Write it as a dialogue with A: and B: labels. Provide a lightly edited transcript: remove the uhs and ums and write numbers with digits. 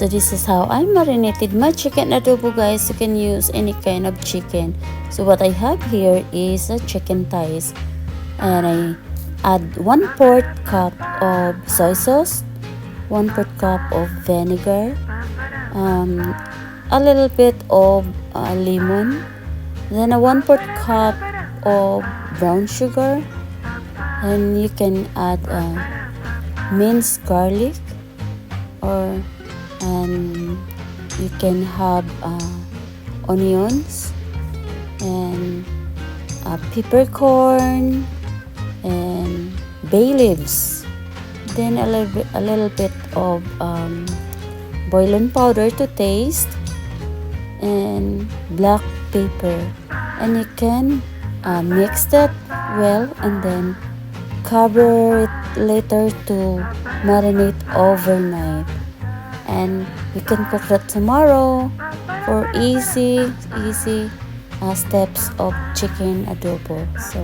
A: So this is how I marinated my chicken adobo, guys. You can use any kind of chicken. So what I have here is a chicken thighs, and I add 1/4 cup of soy sauce, 1/4 cup of vinegar, a little bit of lemon, then a 1/4 cup of brown sugar, and you can add minced garlic, and you can have onions and peppercorn and bay leaves, then a little bit of boiling powder to taste, and black pepper, and you can mix that well and then cover it later to marinate overnight, and you can cook that tomorrow for easy steps of chicken adobo. So